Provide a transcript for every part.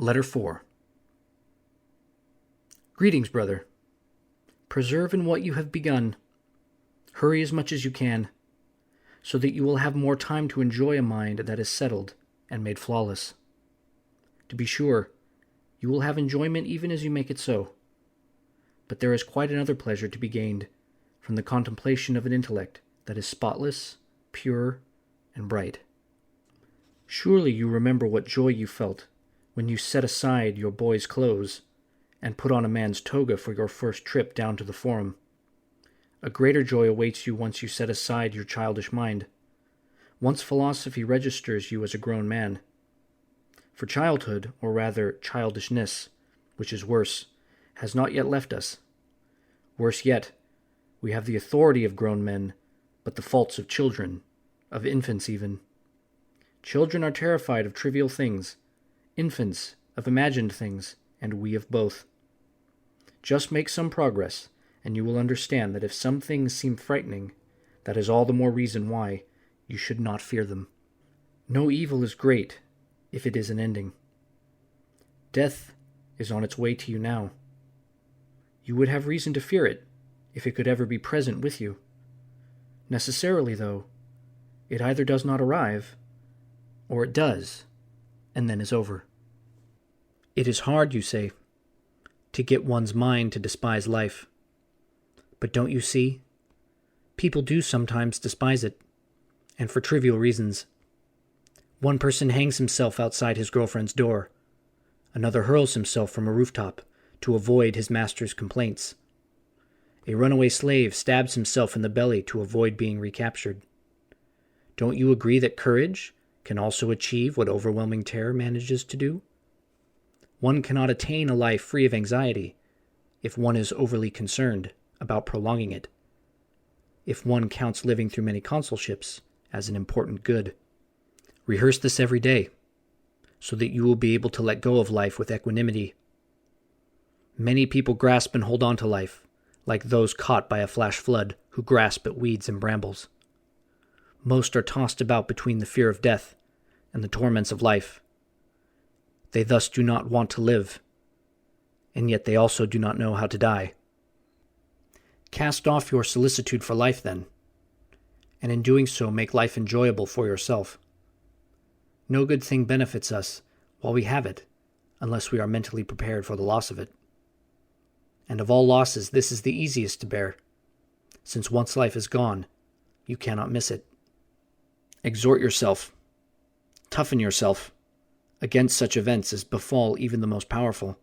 Letter 4. Greetings, brother. Preserve in what you have begun. Hurry as much as you can, so that you will have more time to enjoy a mind that is settled and made flawless. To be sure, you will have enjoyment even as you make it so. But there is quite another pleasure to be gained from the contemplation of an intellect that is spotless, pure, and bright. Surely you remember what joy you felt when you set aside your boy's clothes and put on a man's toga for your first trip down to the Forum. A greater joy awaits you once you set aside your childish mind, once philosophy registers you as a grown man. For childhood, or rather childishness, which is worse, has not yet left us. Worse yet, we have the authority of grown men, but the faults of children, of infants even. Children are terrified of trivial things, infants of imagined things, and we of both. Just make some progress, and you will understand that if some things seem frightening, that is all the more reason why you should not fear them. No evil is great if it is an ending. Death is on its way to you now. You would have reason to fear it if it could ever be present with you. Necessarily, though, it either does not arrive, or it does, and then is over. It is hard, you say, to get one's mind to despise life. But don't you see? People do sometimes despise it, and for trivial reasons. One person hangs himself outside his girlfriend's door. Another hurls himself from a rooftop to avoid his master's complaints. A runaway slave stabs himself in the belly to avoid being recaptured. Don't you agree that courage can also achieve what overwhelming terror manages to do? One cannot attain a life free of anxiety if one is overly concerned about prolonging it, if one counts living through many consulships as an important good. Rehearse this every day, so that you will be able to let go of life with equanimity. Many people grasp and hold on to life, like those caught by a flash flood who grasp at weeds and brambles. Most are tossed about between the fear of death and the torments of life. They thus do not want to live, and yet they also do not know how to die. Cast off your solicitude for life, then, and in doing so make life enjoyable for yourself. No good thing benefits us while we have it, unless we are mentally prepared for the loss of it. And of all losses, this is the easiest to bear, since once life is gone, you cannot miss it. Exhort yourself, toughen yourself, against such events as befall even the most powerful.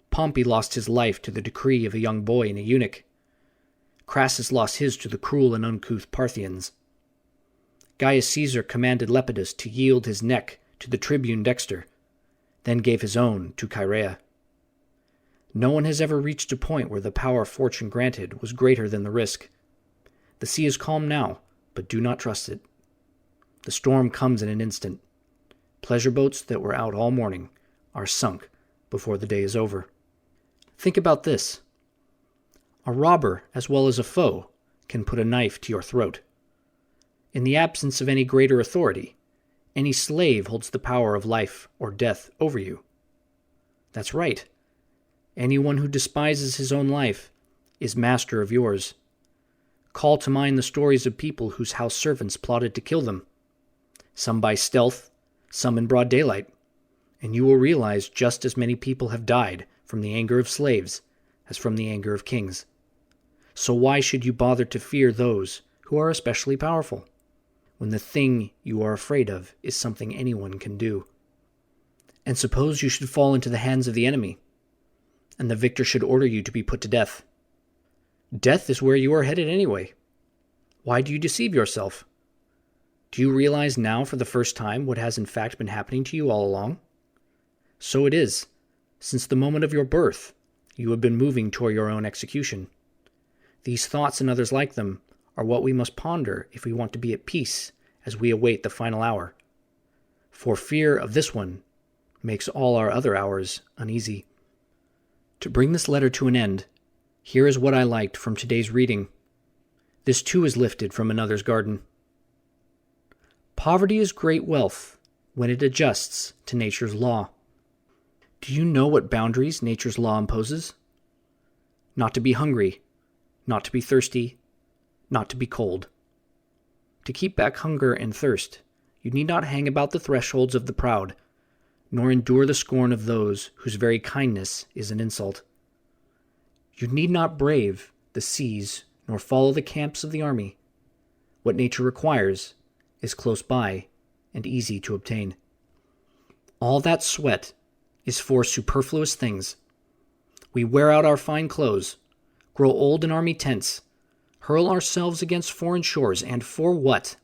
Pompey lost his life to the decree of a young boy and a eunuch. Crassus lost his to the cruel and uncouth Parthians. Gaius Caesar commanded Lepidus to yield his neck to the tribune Dexter, then gave his own to Chaerea. No one has ever reached a point where the power fortune granted was greater than the risk. The sea is calm now, but do not trust it. The storm comes in an instant. Pleasure boats that were out all morning are sunk before the day is over. Think about this. A robber, as well as a foe, can put a knife to your throat. In the absence of any greater authority, any slave holds the power of life or death over you. That's right. Anyone who despises his own life is master of yours. Call to mind the stories of people whose house servants plotted to kill them, some by stealth, some in broad daylight, and you will realize just as many people have died from the anger of slaves as from the anger of kings. So why should you bother to fear those who are especially powerful, when the thing you are afraid of is something anyone can do? And suppose you should fall into the hands of the enemy, and the victor should order you to be put to death. Death is where you are headed anyway. Why do you deceive yourself? Do you realize now for the first time what has in fact been happening to you all along? So it is. Since the moment of your birth, you have been moving toward your own execution. These thoughts and others like them are what we must ponder if we want to be at peace as we await the final hour. For fear of this one makes all our other hours uneasy. To bring this letter to an end, here is what I liked from today's reading. This too is lifted from another's garden. Poverty is great wealth when it adjusts to nature's law. Do you know what boundaries nature's law imposes? Not to be hungry, not to be thirsty, not to be cold. To keep back hunger and thirst, you need not hang about the thresholds of the proud, nor endure the scorn of those whose very kindness is an insult. You need not brave the seas nor follow the camps of the army. What nature requires is close by and easy to obtain. All that sweat is for superfluous things. We wear out our fine clothes, grow old in army tents, hurl ourselves against foreign shores, and for what?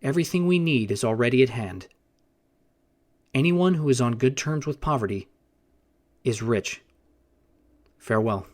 Everything we need is already at hand. Anyone who is on good terms with poverty is rich. Farewell.